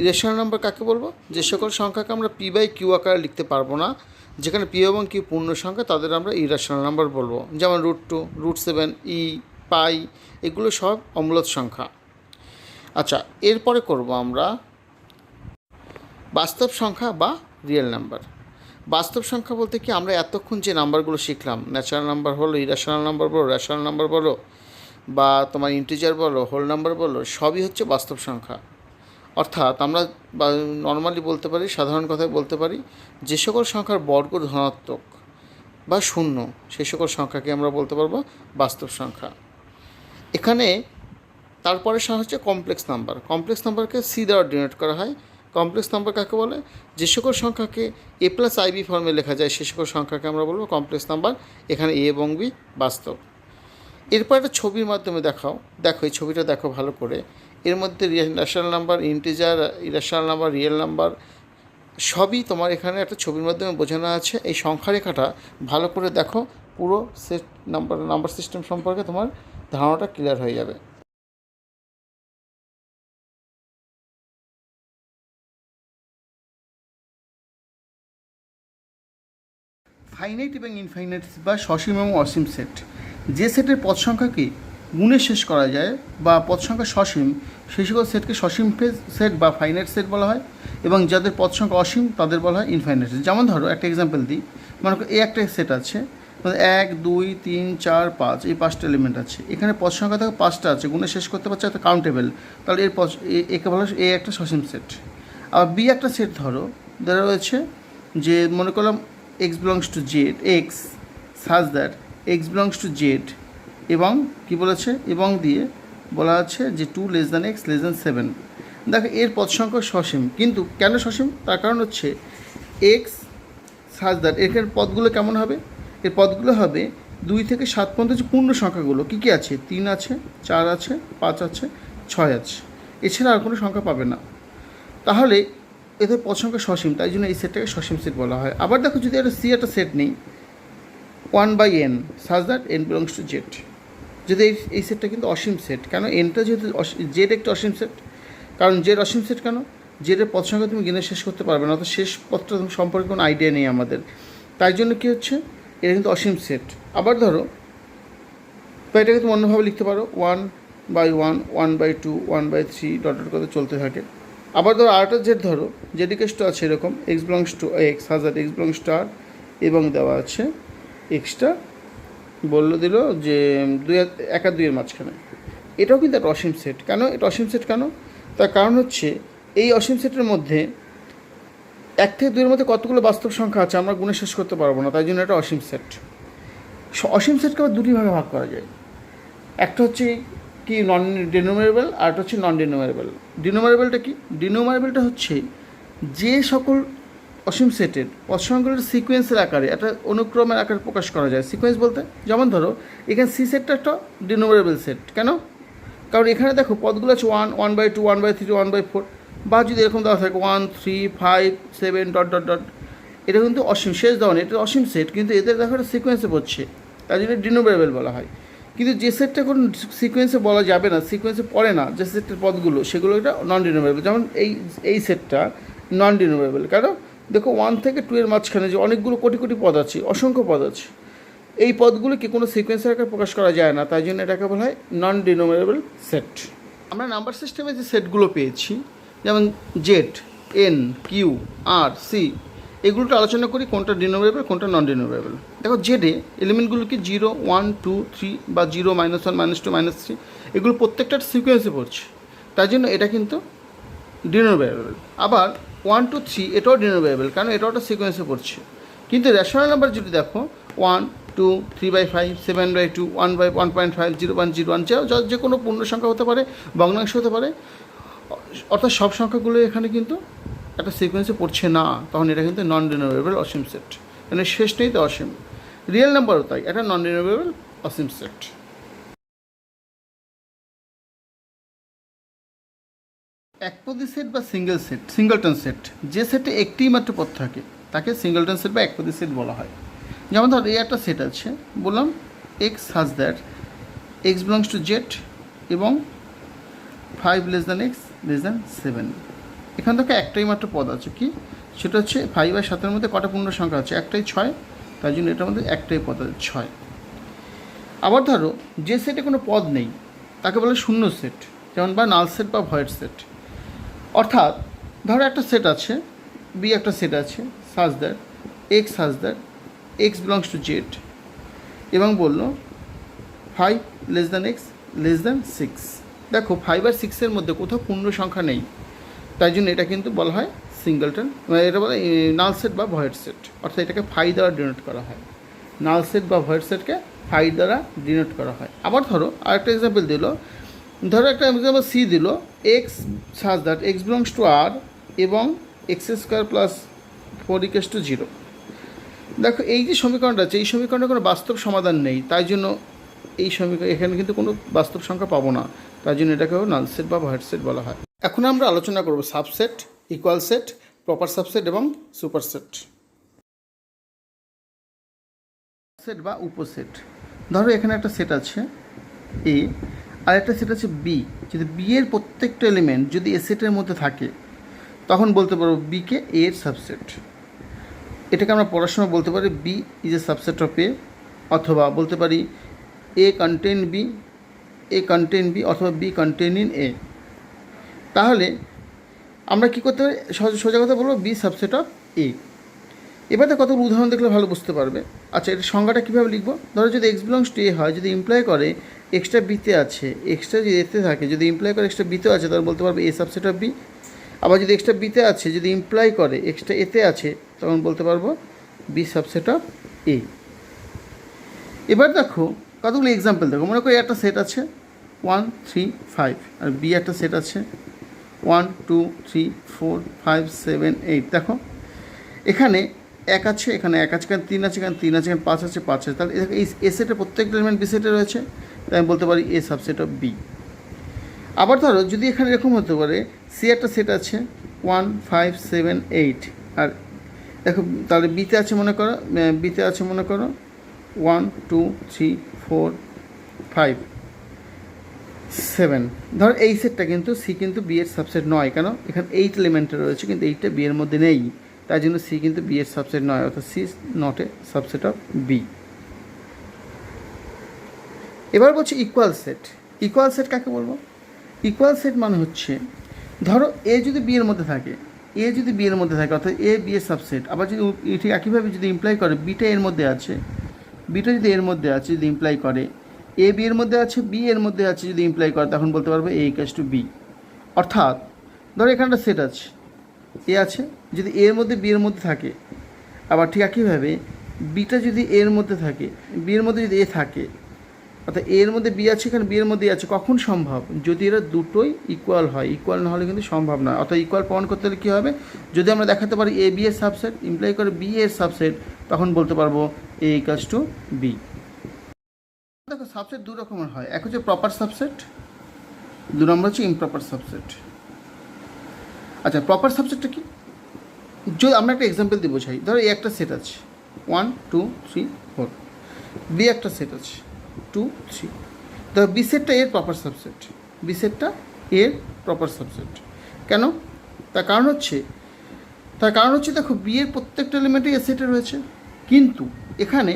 Speaker 1: ইরেশনাল নাম্বার কাকে বলবো? যে সকল সংখ্যাকে আমরা পি বাই কিউ আকারে লিখতে পারবো না, যেখানে পি এবং কিউ পূর্ণ সংখ্যা, তাদের আমরা ইরেশনাল নাম্বার বলবো। যেমন √2, √7, পাই, এগুলো সব অমূলদ সংখ্যা। আচ্ছা, এরপরে করব আমরা বাস্তব সংখ্যা বা রিয়েল নাম্বার। বাস্তব সংখ্যা বলতে কি, আমরা এতক্ষণ যে নাম্বারগুলো শিখলাম, ন্যাচারাল নাম্বার বলো, ইরেশনাল নাম্বার বলো, রেশনাল নাম্বার বলো, বা তোমার ইন্টিজার বলো, হোল নাম্বার বলো, সবই হচ্ছে বাস্তব সংখ্যা। অর্থাৎ আমরা নর্মালি বলতে পারি, সাধারণ কথায় বলতে পারি, যে সকল সংখ্যার বর্গ ধনাত্মক বা শূন্য, সেই সকল সংখ্যাকে আমরা বলতে পারবো বাস্তব সংখ্যা। এখানে তারপরে হচ্ছে কমপ্লেক্স নাম্বার। কমপ্লেক্স নাম্বারকে সি দ্বারা ডিনোট করা হয়। কমপ্লেক্স নাম্বার কাকে বলে? যে সকল সংখ্যাকে এ প্লাস আইবি ফর্মে লেখা যায় সে সকল সংখ্যাকে আমরা বলবো কমপ্লেক্স নাম্বার। এখানে এ এবং বি বাস্তব। এরপর একটা ছবির মাধ্যমে দেখো এই ছবিটা দেখো ভালো করে। এর মধ্যে rational number, integer, irrational number, real number সবই তোমার এখানে একটা ছবির মাধ্যমে বোঝানো আছে। এই সংখ্যা রেখাটা ভালো করে দেখো, পুরো সেট নাম্বার সিস্টেম সম্পর্কে তোমার ধারণাটা ক্লিয়ার হয়ে যাবে। ফাইনাইট এবং ইনফাইনাইট বা সসীম এবং অসীম সেট। যে সেটের পদ সংখ্যাকে গুণে শেষ করা যায় বা পদ সংখ্যা সসীম, সেই সকল সেটকে সসীম সেট বা ফাইনাইট সেট বলা হয়, এবং যাদের পদ সংখ্যা অসীম তাদের বলা হয় ইনফাইনাইট সেট। যেমন ধরো একটা এক্সাম্পল দিই, মনে করো এই একটা সেট আছে, 1 2 3 4 5, এই 5টা এলিমেন্ট আছে। এখানে পদ সংখ্যা থেকে 5টা আছে, গুণে শেষ করতে পারছে, এত কাউন্টেবল, তাহলে একে বলা হয় এ একটা সসীম সেট। আর বি একটা সেট ধরো, ধরা রয়েছে যে মনে করলাম x belongs to z, x such that x belongs to z, এবং কি বলেছে, এবং দিয়ে বলা আছে যে 2 less than x less than 7। দেখো এর পদ সংখ্যা সসীম, কিন্তু কেন সসীম? তার কারণ হচ্ছে x such that, এর পদগুলো কেমন হবে? এর পদগুলো হবে 2 থেকে 7 পর্যন্ত যে পূর্ণ সংখ্যাগুলো কী কী আছে, 3 আছে, 4 আছে, 5 আছে, 6 আছে, এছাড়া আর কোনো সংখ্যা পাবে না। তাহলে এদের পদ সংখ্যা সসীম, তাই জন্য এই সেটটাকে সসীম সেট বলা হয়। আবার দেখো, যদি একটা সি একটা সেট নেই 1/n such that n belongs to Z, যদি এই সেটটা কিন্তু অসীম সেট। কেন? এনটা যেহেতু জেড একটা অসীম সেট, কারণ জেড অসীম সেট কেন? জেডের পদ সংখ্যা তুমি গেনে শেষ করতে পারবে না, অর্থাৎ শেষ পদটা সম্পর্কে কোনো আইডিয়া নেই আমাদের, তাই জন্য কী হচ্ছে, এটা কিন্তু অসীম সেট। আবার ধরো বা এটাকে তুমি অন্যভাবে লিখতে পারো, 1/1 1/2 1/3 ডট ডট করে চলতে থাকে। আবার ধরো আরেকটা জেড ধরো, জেড ইকুয়ালস টু আছে এরকম, x belongs to x হাজার x belongs to r, এবং দেওয়া আছে এক্সটা দিল যে 1 আর 2 এর মাঝখানে। এটাও কিন্তু একটা অসীম সেট। কেন এটা অসীম সেট? কেন? তার কারণ হচ্ছে এই অসীম সেটের মধ্যে 1 থেকে 2 এর মধ্যে কতগুলো বাস্তব সংখ্যা আছে আমরা গুণে শেষ করতে পারবো না, তাই জন্য এটা অসীম সেট। অসীম সেটকে আবার দুটি ভাগে ভাগ করা যায়। একটা হচ্ছে কি নন ডিনোমিনেবল, আর একটা হচ্ছে নন ডিনোমিনেবল। ডিনোমিনেবলটা কি? ডিনোমিনেবলটা হচ্ছে যে সকল অসীম সেটের পদ সংখ্যাগুলোর সিকোয়েন্সের আকারে, একটা অনুক্রমের আকারে প্রকাশ করা যায়। সিকোয়েন্স বলতে যেমন ধরো এখানে সি সেটটা একটা ডিনোমিনেবল সেট। কেন? কারণ এখানে দেখো পদগুলো আছে 1 1/2 1/3 1/4, বা যদি এরকম দেওয়া থাকে 1 3 5 7 ডট ডট ডট, এটা কিন্তু অসীম, শেষ ধরন, এটা অসীম সেট, কিন্তু এদের দেখো একটা সিকোয়েন্সে পড়ছে, তাই জন্য ডিনোমিনেবল বলা হয়। কিন্তু যে সেটটা কোনো সিকোয়েন্সে বলা যাবে না, সিকোয়েন্সে পড়ে না যে সেটের পদগুলো, সেগুলো এটা নন ডিনোমিনেবল। যেমন এই সেটটা নন ডিনোমিনেবল, কারণ দেখো 1 থেকে 2 এর মাঝখানে যে অনেকগুলো কোটি কোটি পদ আছে, অসংখ্য পদ আছে, এই পদগুলোকে কোনো সিকোয়েন্সের আকারে প্রকাশ করা যায় না, তাই জন্য এটাকে বলা হয় নন ডিনোমিনেবল সেট। আমরা নাম্বার সিস্টেমে যে সেটগুলো পেয়েছি, যেমন জেড, এন, কিউ, আর, সি, এগুলোটা আলোচনা করি কোনটা ডিনোমিনেবল কোনটা নন ডিনোমিনেবল। দেখো জেডে এলিমেন্টগুলো কি 0, 1, 2, 3 বা 0, -1, -2, -3, এগুলো প্রত্যেকটা সিকোয়েন্সে পড়ছে, তাই জন্য এটা কিন্তু ডিনোমিনেবল। আবার 1, 2, 3 এটাও ডিনোমিনেবল, কারণ এটাও একটা সিকোয়েন্সে পড়ছে। কিন্তু রেশনাল নাম্বার যদি দেখো 1, 2, 3/5, 7/2, 1/1.5, 0.01, যে কোনো পূর্ণ সংখ্যা হতে পারে, ভগ্নাংশ হতে পারে, অর্থাৎ সব সংখ্যাগুলো এখানে কিন্তু একটা সিকোয়েন্সে পড়ছে না, তখন এটা কিন্তু নন ডিনোমিনেবল অসীম সেট, মানে শেষ নেই তো অসীম। রিয়েল নাম্বারও তাই, এটা নন ডিনোমিনেবল অসীম সেট। একপদী সেট বা সিঙ্গলটন সেট, যে সেটে একটিই মাত্র পদ থাকে তাকে সিঙ্গলটন সেট বা একপদী সেট বলা হয়। যেমন ধর এই একটা সেট আছে, বললাম এক্স হাজ that x belongs to Z এবং 5 x < 7। এখান থেকে একটাই মাত্র পদ আছে, কি সেটা হচ্ছে 5 আর 7-এর মধ্যে কটা পূর্ণ সংখ্যা আছে, একটাই 6, তাই জন্য এটার মধ্যে একটাই পদ আছে 6। আবার ধরো যে সেটে কোনো পদ নেই তাকে বলে শূন্য সেট, যেমন বা নাল সেট বা ভয়েড সেট। অর্থাৎ ধরো একটা সেট আছে, বি একটা সেট আছে, সাজ দ্যাট এক্স হাজ that x belongs to Z এবং বললো 5 x < 6। দেখো 5 আর 6-এর মধ্যে কোথাও পূর্ণ সংখ্যা নেই, তাই জন্য এটা কিন্তু বলা হয় সিঙ্গলটন, মানে এটা বলে নাল সেট বা ভয়েড সেট, অর্থাৎ এটাকে 5 দ্বারা ডিনোট করা হয়। নাল সেট বা ভয়েড সেটকে 5 দ্বারা ডিনোট করা হয়। আবার ধরো আরেকটা এক্সাম্পল দিল, ধরো একটা এক্সাম্পল সি দিল, X such that x belongs to R এবং x² + 4 = 0। দেখো এই যে সমীকরণটা আছে, এই সমীকরণের কোনো বাস্তব সমাধান নেই, তাই জন্য এই সমীকরণ এখানে কিন্তু কোনো বাস্তব সংখ্যা পাবো না, তাই জন্য এটাকেও নাল সেট বা ভয়েড সেট বলা হয়। এখন আমরা আলোচনা করব subset, equal set, proper subset এবং সুপারসেট। সেট বা উপসেট, ধরো এখানে একটা সেট আছে এ আর একটা সেট আছে বি। যদি বি এর প্রত্যেকটা এলিমেন্ট যদি এ সেটের মধ্যে থাকে, তখন বলতে পারবো বিকে এ এর সাবসেট। এটাকে আমরা পড়াশোনা বলতে পারি B is a subset of A, অথবা বলতে পারি এ কন্টেন বি অথবা বি কন্টেন ইন এ। তাহলে আমরা কী করতে পারি, সোজা কথা বলবো বি সাবসেট অফ এ। এবারে কতগুলো উদাহরণ দেখলে ভালো বুঝতে পারবে। আচ্ছা, এর সংজ্ঞাটা কীভাবে লিখবো, ধরো যদি এক্স বিলংস টু এ হয়, যদি ইমপ্লাই করে এক্সট্রা বিতে আছে, এক্সট্রা যদি এতে থাকে, যদি ইমপ্লাই করে এক্সট্রা বিতে আছে, তাহলে বলতে পারবে এ সাবসেট অফ বি। আবার যদি এক্সট্রা বিতে আছে, যদি ইমপ্লাই করে এক্সট্রা এতে আছে, তখন বলতে পারবো বি সাবসেট অফ এ। এবার দেখো কতগুলো এক্সাম্পল দেখো, মনে করি একটা সেট আছে 1, 3, 5 আর বি একটা সেট আছে 1, 2, 3, 4, 5, 7, 8। দেখো এখানে 1 আছে, এখানে 1 আছে, এখানে 3 আছে, এখানে 3 আছে, এখানে 5 আছে, 5 আছে। তাহলে এই এ সেটের প্রত্যেকটা এলিমেন্ট বি সেটে রয়েছে, তাই আমি বলতে পারি এ সাবসেট অফ বি। আবার ধরো যদি এখানে এরকম হতে পারে সি একটা সেট আছে 1, 5, 7, 8 আর দেখো তাহলে বিতে আছে মনে করো 1, 2, 3, 4, 5, 7। ধর এই সেটটা কিন্তু সি কিন্তু বি এর সাবসেট নয়, কেন এখানে 8 এলিমেন্টে রয়েছে কিন্তু 8টা বি এর মধ্যে নেই, তাই জন্য সি কিন্তু বি এর সাবসেট নয়, অর্থাৎ C not A subset of B. এবার বলছি ইকুয়াল সেট। ইকুয়াল সেট কাকে বলবো, ইকুয়াল সেট মানে হচ্ছে ধরো এ যদি বি এর মধ্যে থাকে, অর্থাৎ এ বি এর সাবসেট। আবার যদি ঠিক একইভাবে যদি ইমপ্লাই করে বিটা এর মধ্যে আছে, যদি ইমপ্লাই করে এ বি এর মধ্যে আছে, বি এর মধ্যে আছে, যদি ইমপ্লাই করে, তখন বলতে পারবে এ ইকুয়ালস টু বি। অর্থাৎ ধরো এখানে একটা সেট আছে এ আছে, যদি এর মধ্যে বি এর মধ্যে থাকে, আবার ঠিক একইভাবে বিটা যদি এর মধ্যে থাকে, বি এর মধ্যে যদি এ থাকে, অর্থাৎ এর মধ্যে বি আছে, এখানে বি এর মধ্যে আছে, কখন সম্ভব, যদি এরা দুটোই ইকুয়াল হয়। ইকুয়াল না হলে কিন্তু সম্ভব নয়। অর্থাৎ ইকুয়াল প্রমাণ করতে হলে কী হবে, যদি আমরা দেখাতে পারি এ বি এর সাবসেট, ইমপ্লাই করে বি এর সাবসেট, তখন বলতে পারবো এ ইকুয়ালস টু বি। দেখো সাবসেট দু রকমের হয়, এক হচ্ছে প্রপার সাবসেট, 2 নম্বর হচ্ছে ইমপ্রপার সাবসেট। আচ্ছা, প্রপার সাবসেটটা কি, যদি আমরা একটা এক্সাম্পল দিয়ে বোঝাই, ধরো এ একটা সেট আছে 1 2 3 4, বি একটা সেট আছে 2 3, ধরো বি সেটটা এর প্রপার সাবসেট, বি সেটটা এর প্রপার সাবসেট। কেন? তার কারণ হচ্ছে দেখো বি এর প্রত্যেকটা এলিমেন্টই এ সেটে রয়েছে, কিন্তু এখানে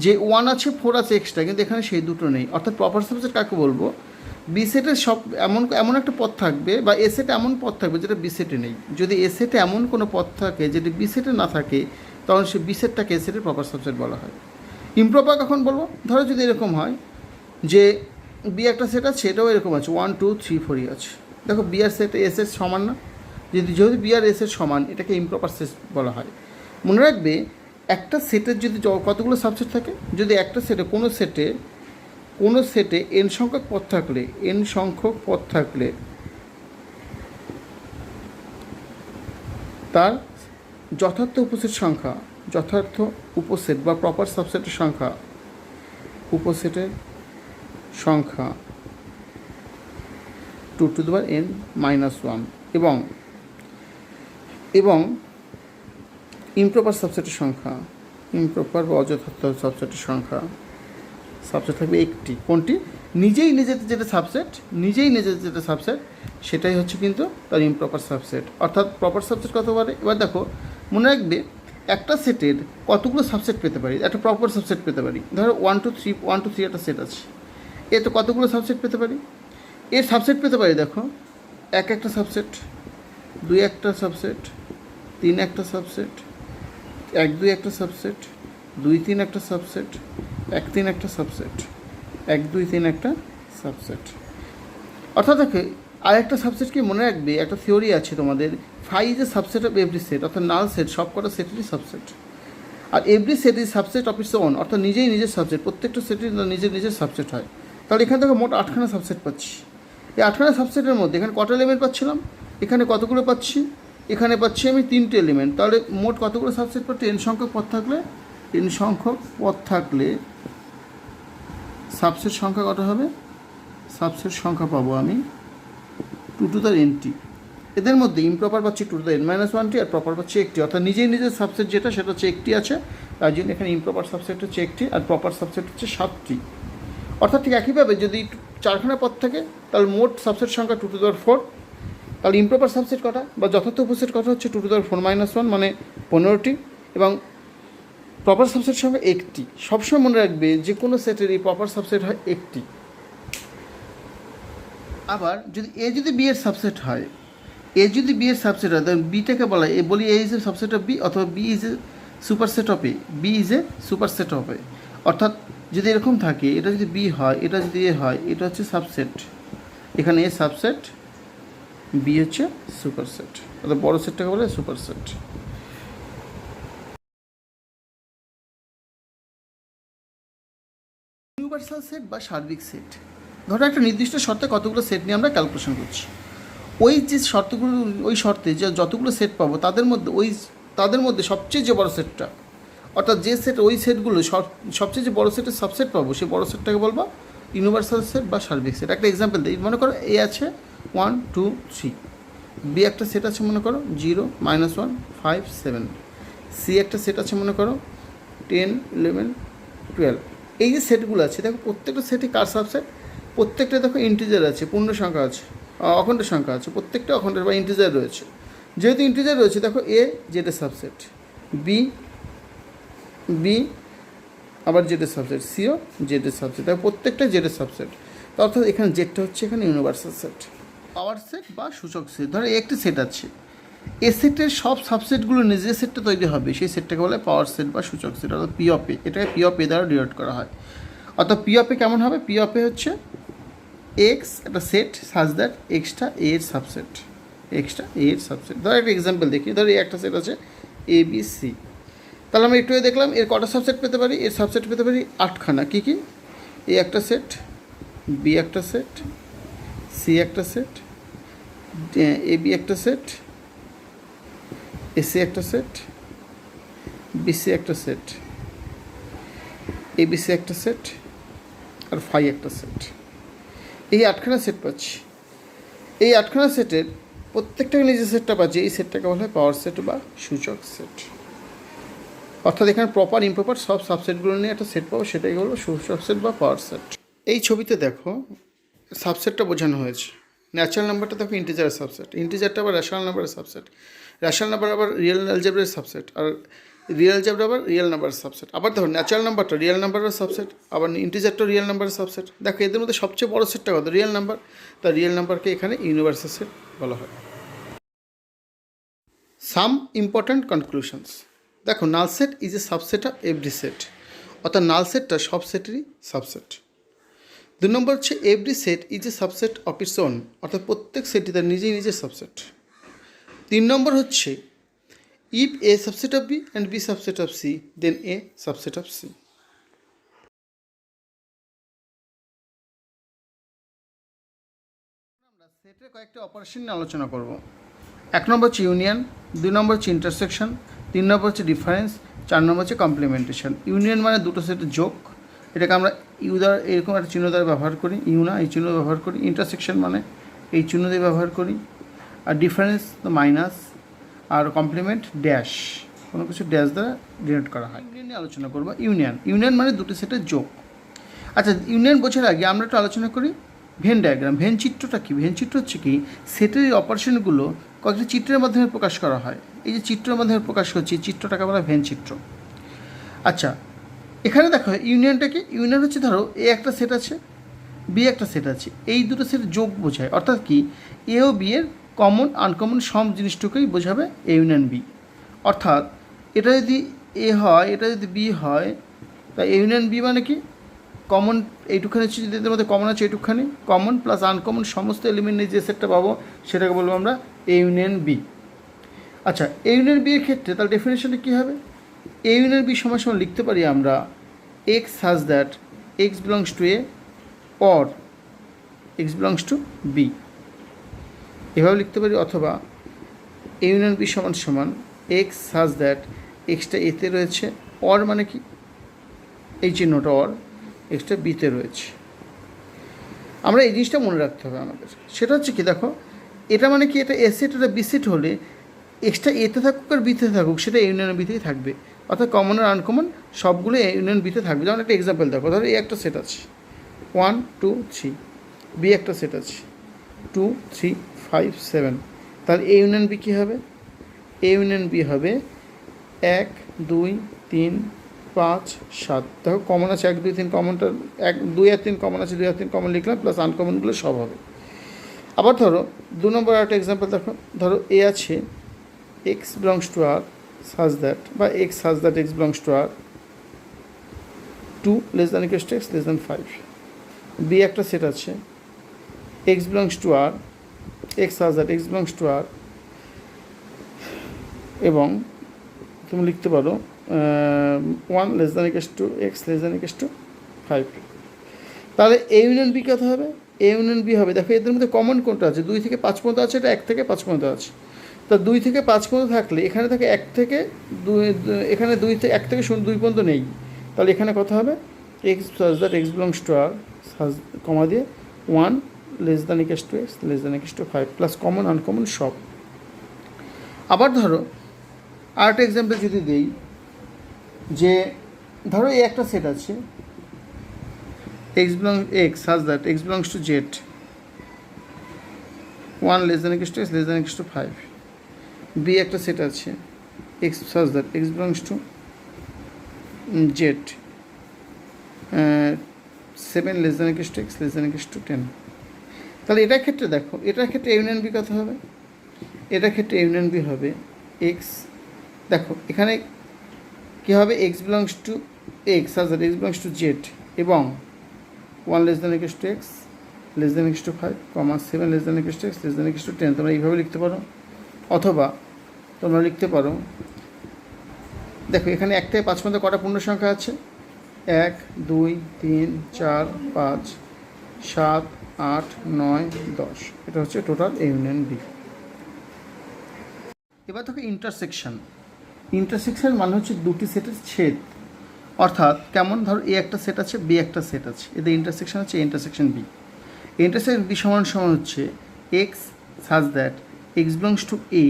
Speaker 1: যে 1 আছে 4 আছে এক্সট্রা, কিন্তু এখানে সেই দুটো নেই। অর্থাৎ প্রপার সাবসেট কাকে বলবো? বি সেটের সব এমন একটা পদ থাকবে, বা এ সেটে এমন পদ থাকবে যেটা বি সেটে নেই। যদি এ সেটে এমন কোনো পদ থাকে যেটি বি সেটে না থাকে, তখন সে বি সেটটাকে এ সেটের প্রপার সাবসেট বলা হয়। ইমপ্রপার কখন বলবো? ধরো যদি এরকম হয় যে বি একটা সেট আছে, এটাও এরকম আছে 1 2 3 4ই আছে। দেখো বি আর সেট এস এর সমান না? যদি বি আর এস এর সমান, এটাকে ইমপ্রপার সেট বলা হয়। মনে রাখবে, একটা সেটের যদি কতগুলো সাবসেট থাকে, যদি একটা সেটে কোনো সেটে এন সংখ্যক পদ থাকলে তার যথার্থ উপসেট বা প্রপার সাবসেটের সংখ্যা 2 to the power n minus 1, এবং ইমপ্রপার বা অযথার্থ সাবসেটের সংখ্যা থাকবে একটি। কোনটি? নিজেই নিজের যেটা সাবসেট সেটাই হচ্ছে কিন্তু তার ইমপ্রপার সাবসেট। অর্থাৎ প্রপার সাবসেট কত পারে? এবার দেখো, মনে রাখবে একটা সেটের কতগুলো সাবসেট পেতে পারি, একটা প্রপার সাবসেট পেতে পারি। ধরো 1 2 3 একটা সেট আছে, এ তো কতগুলো সাবসেট পেতে পারি? এর সাবসেট পেতে পারি, দেখো একটা সাবসেট, 2 একটা সাবসেট, 3 একটা সাবসেট, 1 2 একটা সাবসেট, 2 3 একটা সাবসেট, 1 3 একটা সাবসেট, 1 2 3 একটা সাবসেট। অর্থাৎ দেখো, আরেকটা সাবসেট কি মনে রাখবে, একটা থিওরি আছে তোমাদের, phi is a subset of every set, অর্থাৎ নাল সেট সব কটা সেটেরই সাবসেট। আর every set is subset of its own, অর্থাৎ নিজের সাবসেট, প্রত্যেকটা সেটের নিজের সাবসেট হয়। তাহলে এখান থেকে মোট 8খানা সাবসেট পাচ্ছি। এই 8খানা সাবসেটের মধ্যে এখানে কটা এলিমেন্ট পাচ্ছিলাম? এখানে কতগুলো পাচ্ছি? এখানে পাচ্ছি আমি 3টে এলিমেন্ট। তাহলে মোট কতগুলো সাবসেট পাচ্ছি? n সংখ্যক পদ থাকলে সাবসেট সংখ্যা কত হবে? সাবসেট সংখ্যা পাবো আমি 2 to the nt। এদের মধ্যে ইমপ্রপার পাচ্ছি 2 to the n minus 1টি, আর প্রপার পাচ্ছি একটি। অর্থাৎ নিজের সাবসেট যেটা, সেটা হচ্ছে একটি আছে, তার জন্য এখানে ইমপ্রপার সাবসেট হচ্ছে একটি, আর প্রপার সাবসেট হচ্ছে 7টি। অর্থাৎ ঠিক একইভাবে যদি 4খানা পদ থাকে, তাহলে মোট সাবসেট সংখ্যা 2 to the 4। তাহলে ইমপ্রপার সাবসেট কটা বা যথার্থ উপসেট কটা হচ্ছে 2 to the 4 minus 1, মানে 15টি, এবং প্রপার সাবসেট সংখ্যা একটি। সবসময় মনে রাখবে যে কোনো সেটেরই প্রপার সাবসেট হয় একটি। আবার যদি বি এর সাবসেট হয়, তাহলে বিটাকে বলা হয়, বলি A is a subset of B, অথবা B is a superset of A. অর্থাৎ যদি এরকম থাকে, এটা যদি বি হয়, এটা যদি এ হয়, এটা হচ্ছে সাবসেট, এখানে এ সাবসেট, বি হচ্ছে সুপারসেট, অর্থাৎ বড় সেটটাকে বলে সুপারসেট। ইউনিভার্সাল সেট বা সার্বিক সেট, ধরো একটা নির্দিষ্ট শর্তে কতগুলো সেট নিয়ে আমরা ক্যালকুলেশন করছি। ওই শর্তে যে যতগুলো সেট পাবো, তাদের মধ্যে সবচেয়ে যে বড় সেটটা, অর্থাৎ যে সেট, ওই সেটগুলো সবচেয়ে যে বড় সেটের সাবসেট পাবো, সেই বড় সেটটাকে বলবো ইউনিভার্সাল সেট বা সার্বিক সেট। একটা এক্সাম্পল দিই, মনে করো এ আছে 1 2 3, বি একটা সেট আছে মনে করো 0 -1 5 7, সি একটা সেট আছে মনে করো 10 11 12। এই যে সেটগুলো আছে, দেখো প্রত্যেকটা সেটই কার সাবসেট? প্রত্যেকটা দেখো ইন্টিজার আছে, পূর্ণ সংখ্যা আছে, অখণ্ড সংখ্যা আছে, প্রত্যেকটা অখণ্ডের বা ইন্টিজার রয়েছে। যেহেতু ইন্টিজার রয়েছে, দেখো এ জেডের সাবসেট, বি আবার জেডের সাবসেট, সিও জেডের সাবসেট, দেখো প্রত্যেকটা জেডের সাবসেট। অর্থাৎ এখানে জেডটা হচ্ছে এখানে ইউনিভার্সাল সেট। পাওয়ার সেট বা সূচক সেট, ধরো একটি সেট আছে, এ সেটের সব সাবসেটগুলো নিজের সেটটা তৈরি হবে, সেই সেটটাকে বলে পাওয়ার সেট বা সূচক সেট, অর্থাৎ পি অফ এ। এটাকে পি অফ এ দ্বারা ডিনোট করা হয়। অর্থাৎ পি অফ এ কেমন হবে? পি অফ এ হচ্ছে এক্স একটা সেট সাজ দ্যাট এক্সটা এ এর সাবসেট, ধরো একটা এক্সাম্পল দেখি, ধরো এই একটা সেট আছে এ বি সি। তাহলে আমরা একটু দেখলাম এর কটা সাবসেট পেতে পারি? এর সাবসেট পেতে পারি 8খানা। কী কী? এ একটা সেট, বি একটা সেট, সি একটা সেট, এ বি একটা সেট, এসি একটা সেট, বিসি একটা সেট, এবিসি একটা সেট, আর ফাই একটা সেট। এই 8খানা সেট পাচ্ছি। এই 8খানা সেটের প্রত্যেকটা নিজের সেটটা পাচ্ছি, এই সেটটাকে বলা হয় পাওয়ার সেট বা সূচক সেট। অর্থাৎ এখানে প্রপার ইমপ্রপার সব সাবসেটগুলো নিয়ে একটা সেট পাবো, সেটাই হলো সূচক সেট বা পাওয়ার সেট। এই ছবিতে দেখো সাবসেটটা বোঝানো হয়েছে। ন্যাচারাল নাম্বারটা দেখো ইন্টিজারের সাবসেট, ইন্টিজারটা আবার রেশনাল নাম্বারের সাবসেট, রেশনাল নাম্বার আবার রিয়েল অ্যালজেব্রার সাবসেট, আর রিয়েল অ্যালজেব্রা আবার রিয়েল নাম্বারের সাবসেট। আবার দেখো ন্যাচারাল নাম্বারটা রিয়েল নাম্বারের সাবসেট, আবার ইন্টিজারটা রিয়েল নাম্বারের সাবসেট। দেখো এদের মধ্যে সবচেয়ে বড় সেটটা কত? Real number. তা রিয়েল নাম্বারকে এখানে ইউনিভার্সাল সেট বলা হয়। Some important conclusions. দেখো null set is a subset of every set, অর্থাৎ নাল সেটটা সব সেটেরই সাবসেট। 2 নম্বর হচ্ছে every set is a subset of its own, অর্থাৎ প্রত্যেক সেটই তার নিজেই নিজের সাবসেট। 3 নম্বর হচ্ছে if A subset of B and B subset of C then A subset of C. আমরা সেটের কয়েকটা অপারেশন নিয়ে আলোচনা করব। 1 নম্বর হচ্ছে ইউনিয়ন, 2 নম্বর হচ্ছে ইন্টারসেকশন, 3 নম্বর হচ্ছে ডিফারেন্স, 4 নম্বর হচ্ছে কমপ্লিমেন্টেশন। ইউনিয়ন মানে দুটো সেটের যোগ, এটাকে আমরা ইউ দ্বারা এরকম একটা চিহ্ন দ্বারা ব্যবহার করি, ইউ না এই চিহ্ন ব্যবহার করি। ইন্টারসেকশন মানে এই চিহ্ন দিয়ে ব্যবহার করি। আর ডিফারেন্স তো মাইনাস, আর কমপ্লিমেন্ট ড্যাশ, কোনো কিছু ড্যাশ দ্বারা ডিনোট করা হয়। ইউনিয়ন নিয়ে আলোচনা করবো। ইউনিয়ন মানে দুটো সেটের যোগ। আচ্ছা, ইউনিয়ন বোঝার আগে আমরা একটু আলোচনা করি ভেন ডায়াগ্রাম। ভেন চিত্রটা কী? ভেন চিত্র হচ্ছে কি, সেটের অপারেশনগুলো কয়েকটি চিত্রের মাধ্যমে প্রকাশ করা হয়। এই যে চিত্রের মাধ্যমে প্রকাশ হচ্ছে, চিত্রটাকে বলা হয় ভেন চিত্র। আচ্ছা, এখানে দেখো ইউনিয়নটা কি? ইউনিয়ন হচ্ছে ধরো এ একটা সেট আছে, বি একটা সেট আছে, এই দুটো সেট যোগ বোঝায়। অর্থাৎ কি, এ ও বি এর কমন আনকমন সব জিনিসটুকুই বোঝাবে এ ইউনিয়ন বি। অর্থাৎ এটা যদি এ হয়, এটা যদি বি হয়, তাই এ ইউনিয়ন বি মানে কি, কমন এইটুখানি হচ্ছে, যদি এদের মধ্যে কমন আছে এইটুখানি, কমন প্লাস আনকমন সমস্ত এলিমেন্ট নিয়ে যে সেটটা পাবো সেটাকে বলবো আমরা এ ইউনিয়ন বি। আচ্ছা, এ ইউনিয়ন বি এর ক্ষেত্রে তার ডেফিনেশনটা কী হবে? এ ইউনিয়ন বি সমান সমান লিখতে পারি আমরা x such that x belongs to A or x belongs to B, এভাবে লিখতে পারি। অথবা এ ইউনিয়ন বি সমান সমান এক্স সাজ দ্যাট এক্সটা এতে রয়েছে, অর মানে কি এই চিহ্নটা অর, এক্সটা বিতে রয়েছে। আমরা এই জিনিসটা মনে রাখতে হবে আমাদের। সেটা হচ্ছে কি, দেখো এটা মানে কি, এটা এ সেট এটা বি সেট হলে এক্সটা এতে থাকুক আর বিতে থাকুক সেটা ইউনিয়ন বিতেই থাকবে। অর্থাৎ কমন আর আনকমন সবগুলো ইউনিয়ন বিতে থাকবে। যেমন একটা এক্সাম্পল দেখো, ধরো এ একটা সেট আছে 1 2 3, বি একটা সেট আছে 2 3 5 7, তাহলে এ ইউনিয়ন বি কী হবে? এ ইউনিয়ন বি হবে 1 2 3 5 7। দেখো কমন আছে 1 2 3, কমনটা 1 2 আর 3 কমন আছে, 2 আর 3 কমন লিখলাম, প্লাস আনকমনগুলো সব হবে। আবার ধরো 2 নম্বর একটা এক্সাম্পল দেখো, ধরো এ আছে X belongs to R such that, বা X such that x belongs to R 2 less than equals to x less than 5। B একটা সেট আছে X belongs to R X such that x belongs to R, এবং তুমি লিখতে পারো 1 less than equals to x less than equals to 5। তাহলে এ union B কত হবে? এ union B হবে, দেখো এদের মধ্যে কমন কোনটা আছে? 2 থেকে 5 পর্যন্ত আছে, এটা 1 থেকে 5 পর্যন্ত আছে। তা 2 থেকে 5 পর্যন্ত থাকলে এখানে থাকে 1 থেকে 2, এখানে 2 থেকে 1 থেকে 2 পর্যন্ত নেই। তাহলে এখানে কত হবে? X such that x belongs to R such comma দিয়ে 1 less than equals to x less than equals to 5, plus common uncommon সব। আবার ধরো আরেকটা এক্সাম্পল যদি দিই, যে ধরো এই একটা সেট আছে x such that x belongs to Z 1 less than equals to x less than equals to 5। B একটা সেট আছে x such that x belongs to Z 7 less than equals to x less than equals to 10। তাহলে এটার ক্ষেত্রে দেখো, এটার ক্ষেত্রে union B কত হবে? এটার ক্ষেত্রে ইউনিয়ন বি হবে এক্স, দেখো এখানে কী হবে? X belongs two x such that x belongs to Z এবং 1 less than equals to x less than equals to 5, 7 less than equals to x less than equals to 10। তোমরা এইভাবে লিখতে পারো। অথবা তোমরা লিখতে পারো, দেখো এখানে 1 থেকে 5 পর্যন্ত কটা পূর্ণ সংখ্যা আছে? 1 2 3 4 5 7 8 9 10, এটা হচ্ছে টোটাল এ ইউনিয়ন বি। এবার দেখো ইন্টারসেকশন। ইন্টারসেকশন মানে হচ্ছে দুটি সেটের ছেদ। অর্থাৎ কেমন, ধরো এ একটা সেট আছে বি একটা সেট আছে, এদের ইন্টারসেকশন হচ্ছে ইন্টারসেকশন বি। ইন্টারসেকশন বি সমান সমান হচ্ছে x such that x belongs to A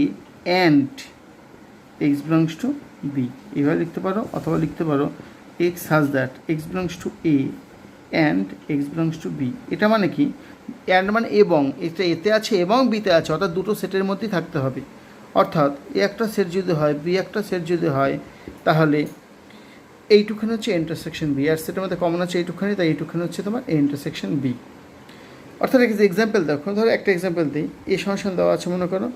Speaker 1: and x belongs to B, এইভাবে লিখতে পারো, অথবা লিখতে পারো x such that x belongs to A and x belongs to B. এটা মানে কি, অ্যান্ড মানে এবং, এটা এতে আছে এবং বিতে আছে, অর্থাৎ দুটো সেটের মধ্যেই থাকতে হবে। অর্থাৎ এ একটা সেট যদি হয়, বি একটা সেট যদি হয়, তাহলে এইটুখানি হচ্ছে ইন্টারসেকশন বি, আর সেটার মধ্যে কমন আছে এইটুখানি, তাই এইটুখানি হচ্ছে তোমার এ ইন্টারসেকশন বি। অর্থাৎ এক্সাম্পল দেখো, ধরো একটা এক্সাম্পল দিই, এ সমান দেওয়া আছে মনে করো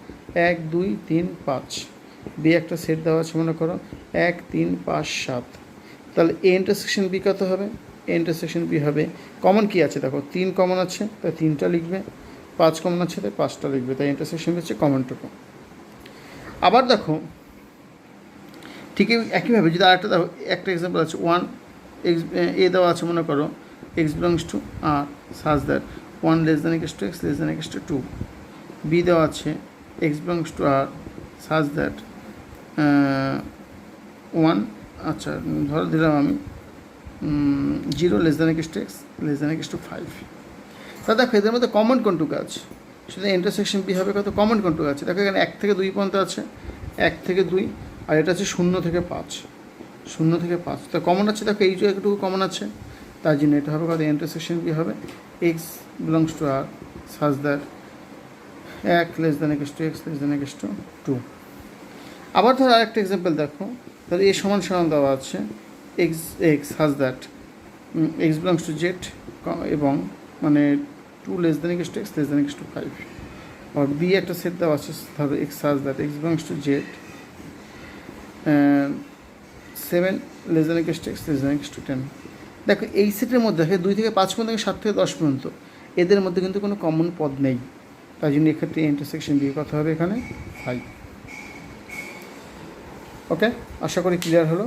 Speaker 1: 1 2 3 5, বি একটা সেট দেওয়া আছে মনে করো 1 3 5 7, তাহলে এ ইন্টারসেকশন বি কত হবে, এ ইন্টারসেকশন বি হবে, কমন কি আছে দেখো 3 কমন আছে, তাই 3টা লিখবে, 5 কমন আছে তাই 5টা লিখবে, তাই ইন্টারসেকশন হচ্ছে কমনটুকু। আবার দেখো ঠিক একইভাবে যদি আরেকটা দেখো, একটা এক্সাম্পল আছে 1 এক্স এ দেওয়া আছে মনে করো x belongs to R such that 1 less than equals to x less than equals to 2, B দেওয়া আছে X belongs to R such that 1, আচ্ছা ধরো দিলাম আমি 0 less than equals to x less than equals to 5। তা দেখো এদের মধ্যে কমন কোনটুকু আছে, সেটা ইন্টারসেকশন বি হবে কত, কমন কোনটুকু আছে দেখো, এখানে 1 থেকে 2 পর্যন্ত আছে, 1 থেকে 2, আর এটা আছে 0 থেকে 5, 0 থেকে 5, তা কমন আছে দেখো এই যে একটুকু কমন আছে, তার জন্য এটা হবে কত, ইন্টারসেকশন বি হবে x belongs to R such that 1 less than equals to x less than equals to 2। আবার ধরো আরেকটা এক্সাম্পল দেখো, তাহলে এ সমান সমান দেওয়া আছে x such that x belongs to Z এবং মানে 2 less than equals to x less than equals to 5, আর বি একটা সেট দেওয়া আছে ধরো x such that x belongs to Z 7 less than equals to x less than equals to 10। দেখো এই সেটের মধ্যে দেখো 2 থেকে 5 পর্যন্ত, 7 থেকে 10 পর্যন্ত, এদের মধ্যে কিন্তু কোনো কমন পদ নেই, তাই জন্য এক্ষেত্রে ইন্টারসেকশন দিয়ে কথা হবে এখানে 5। ওকে, আশা করি ক্লিয়ার হলো।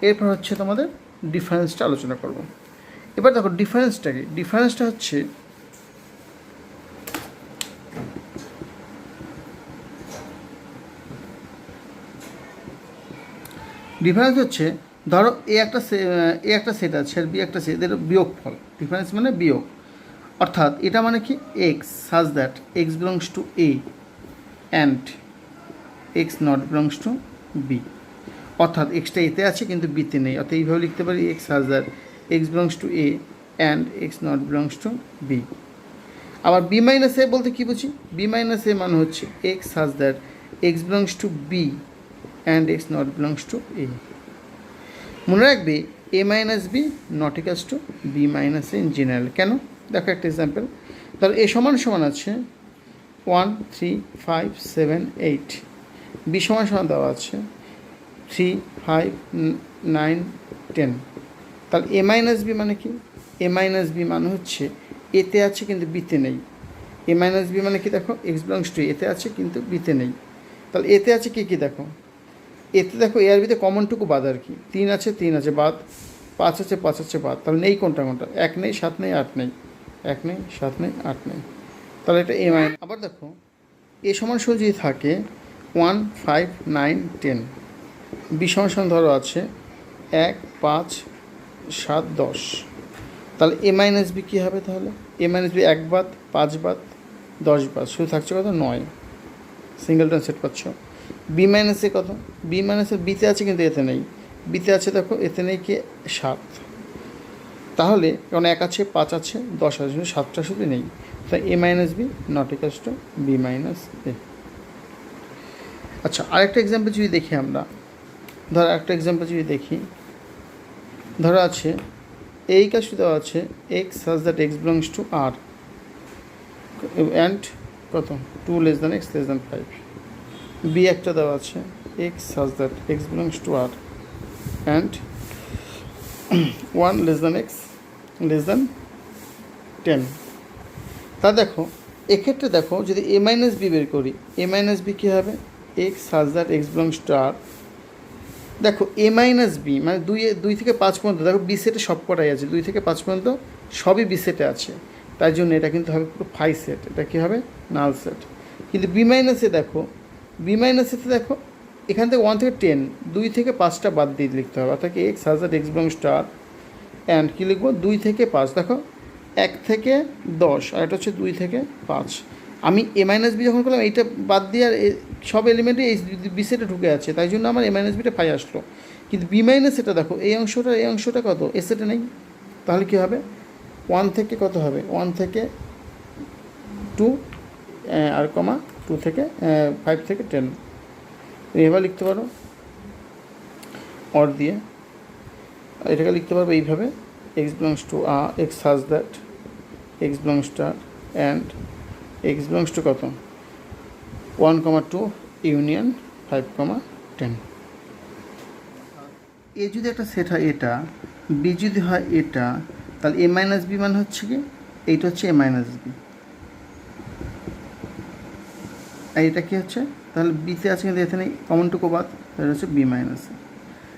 Speaker 1: এরপর হচ্ছে তোমাদের ডিফারেন্সটা আলোচনা করব। এবার দেখো ডিফারেন্সটা কি, ডিফারেন্সটা হচ্ছে ডিফারেন্স হচ্ছে ধরো এ একটা সেট আছে আর বি একটা সেট, এদের বিয়োগফল, ডিফারেন্স মানে বিয়োগ। অর্থাৎ এটা মানে কি, x such that x belongs to A and x not belongs to B, অর্থাৎ এক্সটা এতে আছে কিন্তু বিতে নেই, অর্থাৎ এইভাবে লিখতে পারি x such that x belongs to A and x not belongs to B. আবার বি মাইনাস এ বলতে কী বুঝি, বি মাইনাস এ মানে হচ্ছে x such that x belongs to B and x not belongs to A. মনে রাখবে A minus B not equals to B minus A in general. কেন দেখো একটা এক্সাম্পল, তাহলে এ সমান সমান আছে 1 3 5 7 8, বি সমান সমান দেওয়া আছে 3 5 9 10, তাহলে এ মাইনাস বি মানে কি, এ মাইনাস বি মানে হচ্ছে এতে আছে কিন্তু বিতে নেই, এ মাইনাস বি মানে কি দেখো এক্স বিলংস টু এতে আছে কিন্তু বিতে নেই, তাহলে এতে আছে কী কী দেখো, এতে দেখো এ আর বিতে কমনটুকু বাদ আর কি, 3 আছে 3 আছে বাদ, 5 আছে 5 আছে বাদ, তাহলে নেই কোনটা কোনটা, 1 নেই 7 নেই 8 নেই, 1 নেই 7 নেই 8 নেই, তাহলে এটা এ মাইনাস। আবার দেখো এ সমান সমান যদি থাকে 1 5 9 10, বি সমান সমান ধরো আছে 1 5 7 10, তাহলে এ মাইনাস বি কী হবে, তাহলে এ মাইনাস বি 1 বাদ 5 বাদ 10 বাদ, শুধু থাকছে কত 9, সিঙ্গেলটন সেট পাচ্ছ। বি মাইনাসে কত, বি মাইনাসে বিতে আছে কিন্তু এতে নেই, বিতে আছে দেখো এতে নেই কি 7, তাহলে কারণ 1 আছে 5 আছে 10 আছে, 7টা শুধু নেই, তাই A minus B not equals to B minus A. আচ্ছা আরেকটা এক্সাম্পল যদি দেখি আমরা, ধরো একটা এক্সাম্পল যদি দেখি, ধরো আছে এই কাজটি দেওয়া আছে x such that x belongs to R and কত 2 less than x less than 5, B একটা দেওয়া আছে x such that x belongs to R and 1 less than x less than 10। তা দেখো এক্ষেত্রে দেখো যদি এ মাইনাস বি বের করি, এ মাইনাস বি কী হবে, X such that x belongs to R, দেখো এ মাইনাস বি মানে 2 থেকে 5 পর্যন্ত, দেখো বি সেটে সব কটাই আছে, 2 থেকে 5 পর্যন্ত সবই বি সেটে আছে, তাই জন্য এটা কিন্তু হবে পুরো 5 সেট, এটা কী হবে নাল সেট। কিন্তু বি মাইনাসে দেখো, বি মাইনাসেতে দেখো এখান থেকে 1 থেকে 10, 2 থেকে 5টা বাদ দিয়ে লিখতে হবে, অর্থাৎ X such that x belongs to R and কী লিখবো 2 থেকে 5, দেখো 1 থেকে 10 আর এটা হচ্ছে 2 থেকে 5, আমি এ মাইনাস বি যখন করলাম এইটা বাদ দিয়ে আর সব এলিমেন্টই এই বি সেটে ঢুকে আছে, তাই জন্য আমার এ মাইনাস বিটা ফাই আসলো। কিন্তু বি মাইনাস এটা দেখো এই অংশটা কত এ সেটে নেই, তাহলে কী হবে 1 থেকে কত হবে 1 থেকে 2 আর কমা 2 থেকে 5 থেকে 10 এভাবে লিখতে পারো অর দিয়ে। এটাকে লিখতে পারবো এইভাবে x belongs two x such that x belongs two and x belongs two কত 1, 2 ইউনিয়ন 5, 10। এ যদি একটা সেট হয় এটা, বি যদি হয় এটা, তাহলে এ মাইনাস বি মানে হচ্ছে কি এইটা হচ্ছে এ মাইনাস বি, আর এটা কী হচ্ছে তাহলে বিতে আছে কিন্তু এখানে কমনটুকু বাদ, তাহলে হচ্ছে বি মাইনাস এ।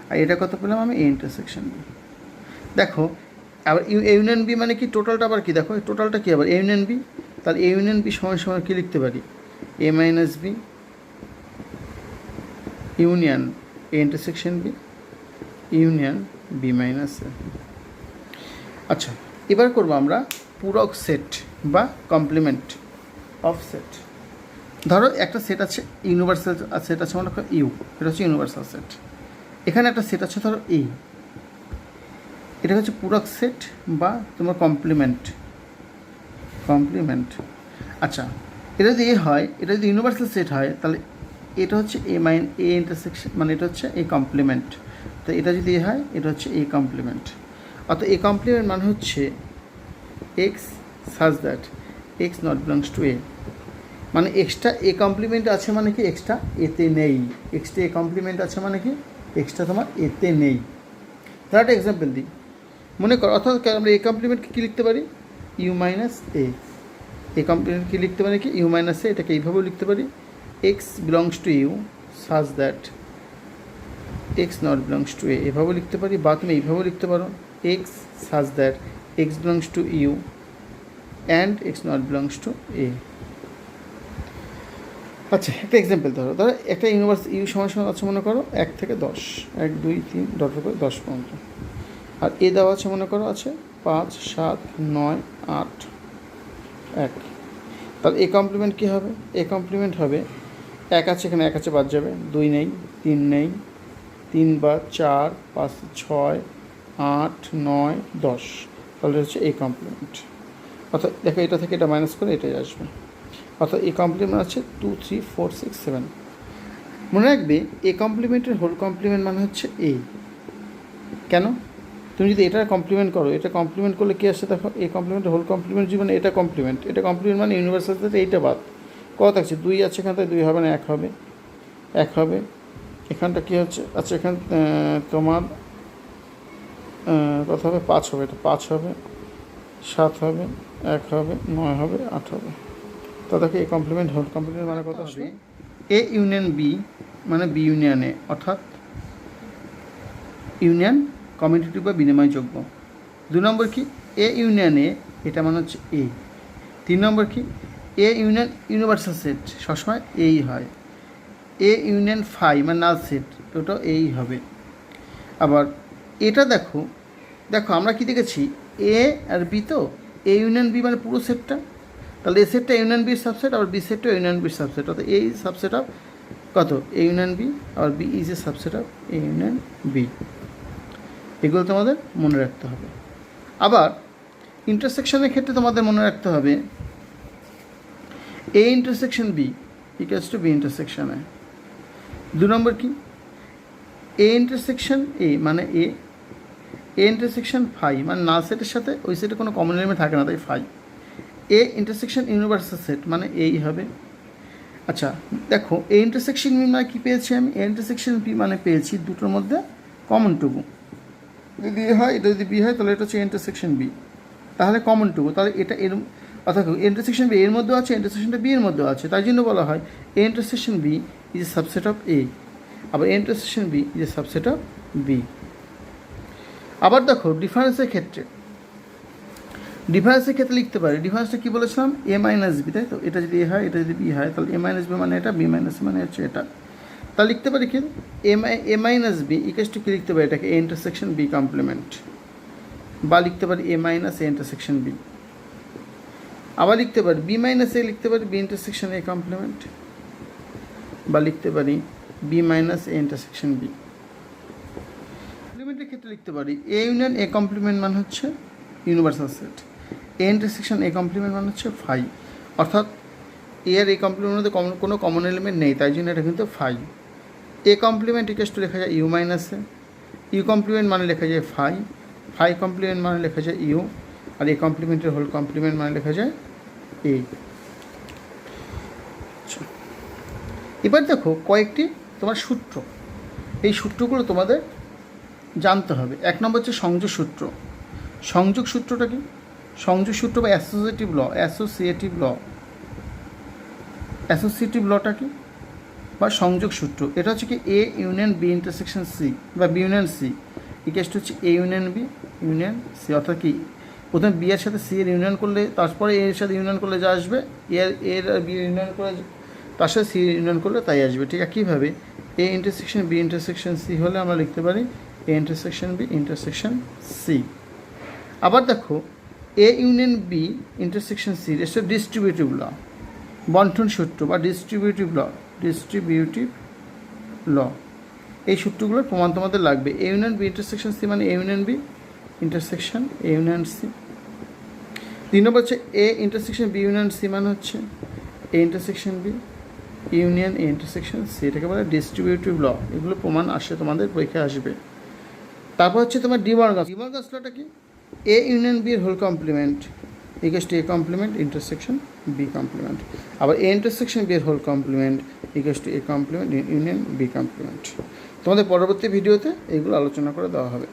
Speaker 1: আর এটা কত পেলাম আমি এ ইন্টারসেকশন বি। দেখো আবার এ ইউনিয়ন বি মানে কি টোটালটা আবার কি দেখো এই টোটালটা কী আবার এ ইউনিয়ন বি, তাহলে এ ইউনিয়ন বি সমান সমান কী লিখতে পারি A minus B union A intersection B union B minus A. আচ্ছা এবার করবো আমরা পূরক সেট বা কমপ্লিমেন্ট অফ সেট। ধরো একটা সেট আছে ইউনিভার্সাল সেট আছে মনে করো ইউ, এটা হচ্ছে ইউনিভার্সাল সেট। এখানে একটা সেট আছে ধরো এ, এটা হচ্ছে পূরক সেট বা তোমার কমপ্লিমেন্ট। আচ্ছা এটা যদি এ হয়, এটা যদি ইউনিভার্সাল সেট হয় তাহলে এটা হচ্ছে এ ইন্টারসেকশন মানে এটা হচ্ছে এ কমপ্লিমেন্ট। তো এটা যদি এ হয় এটা হচ্ছে এ কমপ্লিমেন্ট। অর্থাৎ এ কমপ্লিমেন্ট মানে হচ্ছে x such that X not belongs to A, মানে এক্সট্রা এ কমপ্লিমেন্ট আছে মানে কি এক্সট্রা এতে নেই, এক্সট্রা এ কমপ্লিমেন্ট আছে মানে কি এক্সট্রা তোমার এতে নেই। তার একটা এক্সাম্পল দিই, মনে করো অর্থাৎ আমরা এ কমপ্লিমেন্টকে কী লিখতে পারি ইউ মাইনাস এ কমপ্লিমেন্ট কী লিখতে পারি কি ইউ মাইনাস এ, এটাকে এইভাবেও লিখতে পারি X belongs to U such that X not belongs to A, এভাবেও লিখতে পারি, বা তুমি এইভাবেও লিখতে পারো x such that x belongs to U and x not belongs to A. আচ্ছা একটা এক্সাম্পল ধরো একটা ইউনিভার্স ইউ সমান আছে মনে করো 1 থেকে 10 1 2 3 ডট করে 10 পর্যন্ত, আর এ দেওয়া আছে মনে করো আছে 5 7 9 8 1। তাহলে এ কমপ্লিমেন্ট কী হবে এ কমপ্লিমেন্ট হবে 1 আছে এখানে 1 আছে বাদ যাবে, 2 নেই 3 নেই 3 বাদ 4 5 6 8 9 10, তাহলে হচ্ছে এ কমপ্লিমেন্ট। অর্থাৎ দেখো এটা থেকে এটা মাইনাস করে এটাই আসবে, অর্থাৎ এ কমপ্লিমেন্ট আছে 2 3 4 6 7। মনে রাখবে এ কমপ্লিমেন্টের হোল কমপ্লিমেন্ট মানে হচ্ছে এ। কেন তুমি যদি এটা কমপ্লিমেন্ট করো, এটা কমপ্লিমেন্ট করলে কী আসছে দেখো এ কমপ্লিমেন্টের হোল কমপ্লিমেন্ট জীবনে এটা কমপ্লিমেন্ট মানে ইউনিভার্সাল থেকে এইটা বাদ কত আছে 2 আছে এখান থেকে 2 হবে না 1 হবে 1 হবে। এখানটা কী হচ্ছে আচ্ছা এখান তোমার কত হবে 5 হবে, এটা 5 হবে 7 হবে 1 হবে 9 হবে 8 হবে। তো দেখো এ কমপ্লিমেন্ট হোল কমপ্লিমেন্ট মানে কত হবে এ ইউনিয়ন বি মানে বি ইউনিয়ন এ, অর্থাৎ ইউনিয়ন কমিউনিটিভ বা বিনিময়যোগ্য। 2 নম্বর কি এ ইউনিয়ন এ, এটা মানে হচ্ছে এ। 3 নম্বর কি এ ইউনিয়ন ইউনিভার্সাল সেট সবসময় এই হয়, এ ইউনিয়ন ফাই মানে নাল সেট ওটাও এই হবে। আবার এটা দেখো আমরা কি দেখেছি এ আর বি, তো এ ইউনিয়ন বি মানে পুরো সেটটা, তাহলে এ সেটটা ইউনিয়ন বির সাবসেট, আবার বি সেটটা ইউনিয়ন বির সাবসেট, অর্থাৎ এই সাবসেট অফ কত এ ইউনিয়ন বি, আবার B is a subset of A union B. এগুলো তোমাদের মনে রাখতে হবে। আবার ইন্টারসেকশনের ক্ষেত্রে তোমাদের মনে রাখতে হবে A intersection B equals to B intersection A. 2 নম্বর কি এ ইন্টারসেকশন এ মানে এ ইন্টারসেকশন ফাই মানে নাল সেটের সাথে ওই সেটে কোনো কমন এলিমেন্ট থাকে না তাই phi. A intersection universal set মানে এই হবে। আচ্ছা দেখো এ ইন্টারসেকশন বি মানে কী পেয়েছি আমি এ ইন্টারসেকশন বি মানে পেয়েছি দুটোর মধ্যে কমন টুকু, যদি এ হয় এটা যদি বি হয় তাহলে এটা হচ্ছে ইন্টারসেকশন বি, তাহলে কমন টুকু, তাহলে এটা এর অর্থাৎ ইন্টারসেকশন বি এর মধ্যেও আছে ইন্টারসেকশনটা বি এর মধ্যেও আছে, তাই জন্য বলা হয় A intersection B is a subset of A, আবার A intersection B is a subset of B. আবার দেখো ডিফারেন্সের ক্ষেত্রে লিখতে পারি ডিফারেন্সটা কী বলেছিলাম এ মাইনাস বি, তাই তো এটা যদি এ হয় এটা যদি বি হয় তাহলে এ মাইনাস বি মানে এটা বি মাইনাস মানে হচ্ছে এটা, তা লিখতে পারি কি এ মাইনাস বি ইকুয়ালস টু কী লিখতে পারি এটাকে এ ইন্টারসেকশন বি কমপ্লিমেন্ট, বা লিখতে পারি A minus A intersection B. আবার লিখতে পারি বি মাইনাস এ, লিখতে পারি বি ইন্টারসেকশন এ কমপ্লিমেন্ট, বা লিখতে পারি B minus A intersection B. কমপ্লিমেন্টের ক্ষেত্রে লিখতে পারি এ ইউনিয়ন এ কমপ্লিমেন্ট মানে হচ্ছে universal set, A intersection A complement মানে হচ্ছে ফাই, অর্থাৎ এ আর এ কমপ্লিমেন্টের মধ্যে কোনো কমন এলিমেন্ট নেই, তাই জন্য এটা কিন্তু phi. A complement equal to লেখা যায় U minus A, U complement মানে লেখা যায় ফাই, ফাই কমপ্লিমেন্ট মানে লেখা যায় ইউ, আর এ কমপ্লিমেন্টের হোল কমপ্লিমেন্ট মানে লেখা যায় এ। এবার দেখো কয়েকটি তোমার সূত্র, এই সূত্রগুলো তোমাদের জানতে হবে। এক নম্বর হচ্ছে সংযোগ সূত্র। সংযোগ সূত্রটা কি? সংযোগ সূত্র বা অ্যাসোসিয়েটিভ ল, অ্যাসোসিয়েটিভ লটা কি বা সংযোগ সূত্র, এটা হচ্ছে কি A union B intersection C বা বি ইউনিয়ন সি ইকুয়াল হচ্ছে A union B union C, অর্থাৎ কি প্রথমে বি এর সাথে সি এর ইউনিয়ন করলে তারপরে এর সাথে ইউনিয়ন করলে যা আসবে, এর আর বি ইউনিয়ন করে তার সাথে সি ইউনিয়ন করলে তাই আসবে। ঠিক একইভাবে A intersection B intersection C হলে আমরা লিখতে পারি A intersection B intersection C. আবার দেখো A union B intersection C এটা ডিস্ট্রিবিউটিভ ল, বন্টন সূত্র বা ডিস্ট্রিবিউটিভ ল। এই সূত্রগুলোর প্রমাণ তোমাদের লাগবে। A union B intersection C মানে A union B intersection A union C. 3 নম্বর হচ্ছে A intersection B union C মানে হচ্ছে A intersection B union A intersection C, এটাকে বলে ডিস্ট্রিবিউটিভ ল। এগুলো প্রমাণ আসে তোমাদের পরীক্ষায় আসবে। তারপর হচ্ছে তোমার ডিভারগাস লটা কি? এ ইউনিয়ন বি এর whole complement equal to A complement intersection B complement, আবার এ ইন্টারসেকশন বি এর whole complement equal to A complement union B complement. তোমাদের পরবর্তী ভিডিওতে এইগুলো আলোচনা করে দেওয়া হবে।